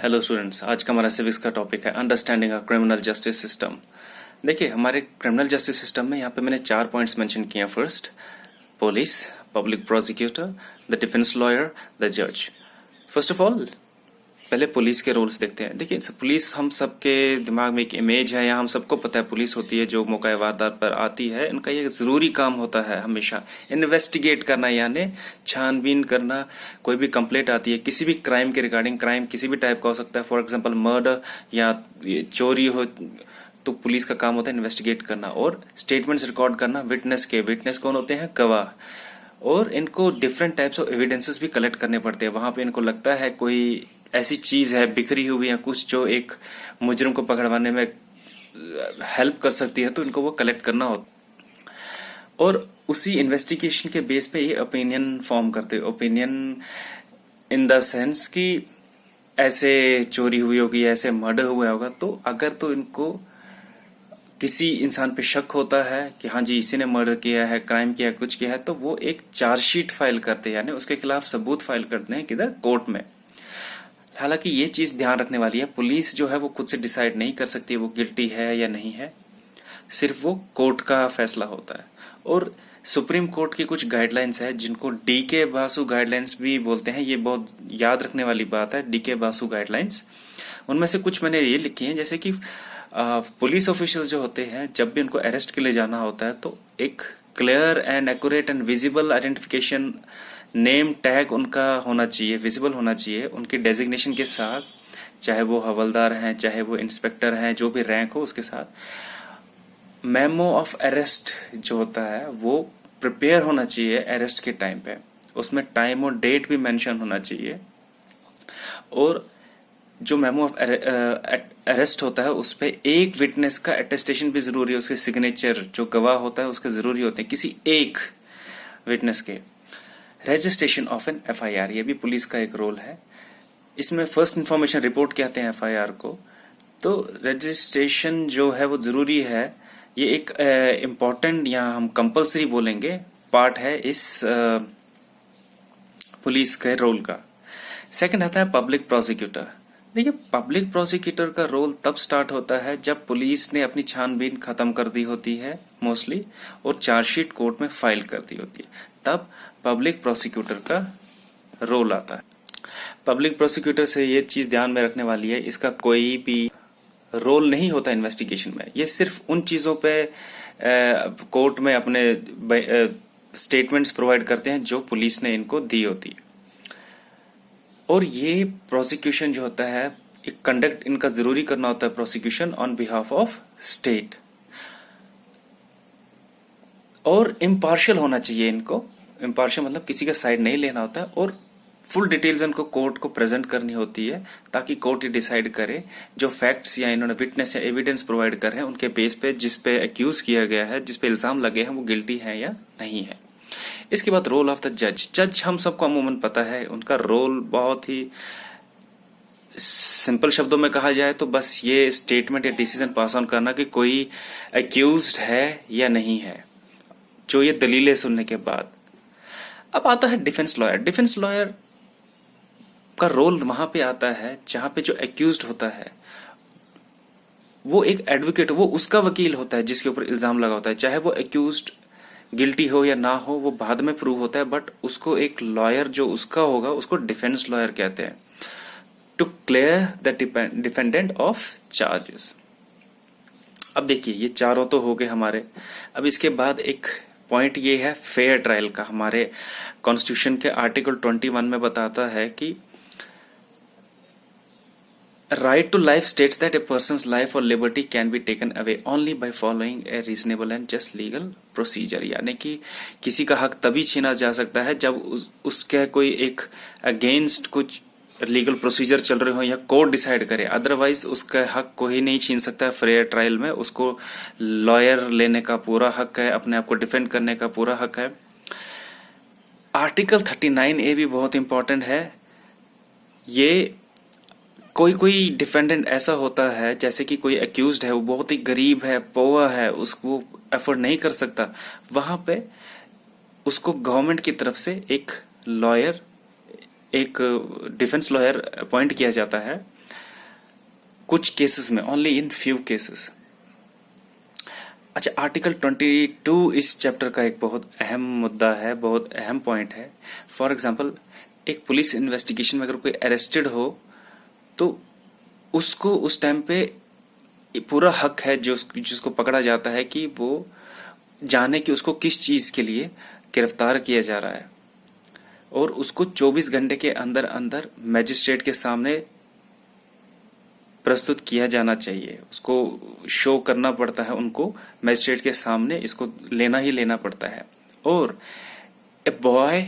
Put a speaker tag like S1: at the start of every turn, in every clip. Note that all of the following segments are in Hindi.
S1: हेलो स्टूडेंट्स, आज का हमारा सिविक्स का टॉपिक है understanding a criminal justice system. देखिए, हमारे क्रिमिनल जस्टिस सिस्टम में यहाँ पे मैंने 4 पॉइंट्स मेंशन किए हैं। First, police, public prosecutor, the defence lawyer, the जज। फर्स्ट ऑफ ऑल, पहले पुलिस के रोल्स देखते हैं। देखिए, पुलिस हम सबके दिमाग में एक इमेज है, या हम सबको पता है पुलिस होती है जो मौका वारदात पर आती है। इनका ये जरूरी काम होता है हमेशा इन्वेस्टिगेट करना, यानी छानबीन करना। कोई भी कंप्लेंट आती है किसी भी क्राइम के रिगार्डिंग, क्राइम किसी भी टाइप का हो सकता है, फॉर एग्जाम्पल मर्डर या चोरी हो, तो पुलिस का काम होता है इन्वेस्टिगेट करना और स्टेटमेंट्स रिकॉर्ड करना विटनेस के। विटनेस कौन होते हैं? गवाह। और इनको डिफरेंट टाइप्स ऑफ एविडेंसेस भी कलेक्ट करने पड़ते हैं। वहां पे इनको लगता है कोई ऐसी चीज है बिखरी हुई या कुछ जो एक मुजरिम को पकड़वाने में हेल्प कर सकती है, तो इनको वो कलेक्ट करना होता। और उसी इन्वेस्टिगेशन के बेस पे ये ओपिनियन फॉर्म करते हैं। ओपिनियन इन द सेंस कि ऐसे चोरी हुई होगी, ऐसे मर्डर हुआ होगा, तो अगर तो इनको किसी इंसान पे शक होता है कि हाँ जी इसी ने मर्डर किया है, क्राइम किया है, कुछ किया है, तो वो एक चार्जशीट फाइल करते हैं, यानी उसके खिलाफ सबूत फाइल करते हैं किधर? कोर्ट में। हालांकि ये चीज ध्यान रखने वाली है, पुलिस जो है वो खुद से डिसाइड नहीं कर सकती वो गिल्टी है या नहीं है, सिर्फ वो कोर्ट का फैसला होता है। और सुप्रीम कोर्ट की कुछ गाइडलाइंस है जिनको डीके बासु गाइडलाइंस भी बोलते हैं। ये बहुत याद रखने वाली बात है, डीके बासु गाइडलाइंस। उनमें से कुछ मैंने ये लिखी है, जैसे कि पुलिस ऑफिशियल्स जो होते हैं, जब भी उनको अरेस्ट के लिए जाना होता है तो एक clear and accurate and visible identification name tag उनका होना चाहिए, विजिबल होना चाहिए उनके डेजिग्नेशन के साथ, चाहे वो हवलदार हैं, चाहे वो इंस्पेक्टर हैं, जो भी रैंक हो उसके साथ। मेमो ऑफ अरेस्ट जो होता है वो प्रिपेयर होना चाहिए अरेस्ट के टाइम पे, उसमें टाइम और डेट भी मेंशन होना चाहिए। और जो मेमो ऑफ अरेस्ट होता है उस पे एक विटनेस का अटेस्टेशन भी जरूरी है, उसके सिग्नेचर जो गवाह होता है उसके जरूरी होते हैं, किसी एक विटनेस के। रजिस्ट्रेशन ऑफ एन एफआईआर, ये भी पुलिस का एक रोल है। इसमें फर्स्ट इंफॉर्मेशन रिपोर्ट कहते हैं एफआईआर को, तो रजिस्ट्रेशन जो है वो जरूरी है। ये एक इम्पोर्टेंट या हम कंपलसरी बोलेंगे पार्ट है इस पुलिस के रोल का। सेकंड आता है पब्लिक प्रोसिक्यूटर। देखिए, पब्लिक प्रोसिक्यूटर का रोल तब स्टार्ट होता है जब पुलिस ने अपनी छानबीन खत्म कर दी होती है मोस्टली, और चार्जशीट कोर्ट में फाइल कर दी होती है, तब पब्लिक प्रोसिक्यूटर का रोल आता है। पब्लिक प्रोसिक्यूटर से ये चीज ध्यान में रखने वाली है, इसका कोई भी रोल नहीं होता इन्वेस्टिगेशन में। ये सिर्फ उन चीजों पे कोर्ट में अपने स्टेटमेंट्स प्रोवाइड करते हैं जो पुलिस ने इनको दी होती है। और ये प्रोसिक्यूशन जो होता है, एक कंडक्ट इनका जरूरी करना होता है, prosecution on behalf of state, और इम्पार्शियल होना चाहिए इनको। इम्पार्शियल मतलब किसी का साइड नहीं लेना होता है, और फुल डिटेल्स इनको कोर्ट को प्रेजेंट करनी होती है ताकि कोर्ट ये डिसाइड करे जो फैक्ट्स या इन्होंने विटनेस या एविडेंस प्रोवाइड कर हैं उनके बेस पे जिस पे एक्यूज किया गया है, जिस पे इल्जाम लगे हैं, वो गिल्टी है या नहीं है। इसके बाद रोल ऑफ द जज। जज हम सबको अमूमन पता है, उनका रोल बहुत ही सिंपल शब्दों में कहा जाए तो बस ये स्टेटमेंट या डिसीजन पास ऑन करना कि कोई एक्यूज्ड है या नहीं है, जो ये दलीलें सुनने के बाद। अब आता है डिफेंस लॉयर। डिफेंस लॉयर का रोल वहां पे आता है जहां पे जो एक्यूज्ड होता है वो एक एडवोकेट, वो उसका वकील होता है जिसके ऊपर इल्जाम लगा होता है। चाहे वो एक्यूज्ड गिल्टी हो या ना हो, वो बाद में प्रूव होता है, बट उसको एक लॉयर जो उसका होगा उसको डिफेंस लॉयर कहते हैं, to clear the defendant of charges. अब देखिए, ये चारों तो हो गए हमारे। अब इसके बाद एक पॉइंट ये है फेयर ट्रायल का। हमारे कॉन्स्टिट्यूशन के आर्टिकल 21 में बताता है कि right to life states that a person's life और liberty can be taken away only by following a reasonable and just legal procedure. यानी कि किसी का हक तभी छीना जा सकता है जब उसके कोई एक अगेंस्ट कुछ लीगल प्रोसीजर चल रहे हो या कोर्ट डिसाइड करे, अदरवाइज उसका हक कोई नहीं छीन सकता है। फेयर ट्रायल में उसको लॉयर लेने का पूरा हक है, अपने आप को डिफेंड करने का पूरा हक है। आर्टिकल 39A भी बहुत इंपॉर्टेंट है। ये कोई डिफेंडेंट ऐसा होता है, जैसे कि कोई एक्यूज्ड है, वो बहुत ही गरीब है, पोअर है, उसको अफोर्ड नहीं कर सकता, वहां पे उसको गवर्नमेंट की तरफ से एक लॉयर, एक डिफेंस लॉयर अपॉइंट किया जाता है कुछ केसेस में, ओनली इन फ्यू केसेस। अच्छा, आर्टिकल 22 इस चैप्टर का एक बहुत अहम मुद्दा है, बहुत अहम पॉइंट है। फॉर एग्जाम्पल, एक पुलिस इन्वेस्टिगेशन में अगर कोई अरेस्टेड हो तो उसको उस टाइम पे पूरा हक है जिसको पकड़ा जाता है कि वो जाने कि उसको किस चीज के लिए गिरफ्तार किया जा रहा है, और उसको 24 घंटे के अंदर अंदर मैजिस्ट्रेट के सामने प्रस्तुत किया जाना चाहिए। उसको शो करना पड़ता है, उनको मैजिस्ट्रेट के सामने इसको लेना ही लेना पड़ता है। और a boy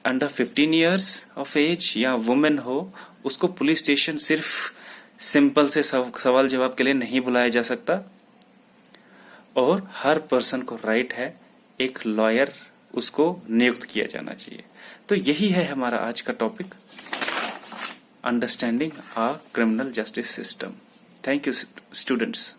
S1: under 15 years of age या वुमेन हो, उसको पुलिस स्टेशन सिर्फ सिंपल से सवाल जवाब के लिए नहीं बुलाया जा सकता, और हर पर्सन को राइट है एक लॉयर उसको नियुक्त किया जाना चाहिए। तो यही है हमारा आज का topic, understanding a criminal justice system. Thank you students.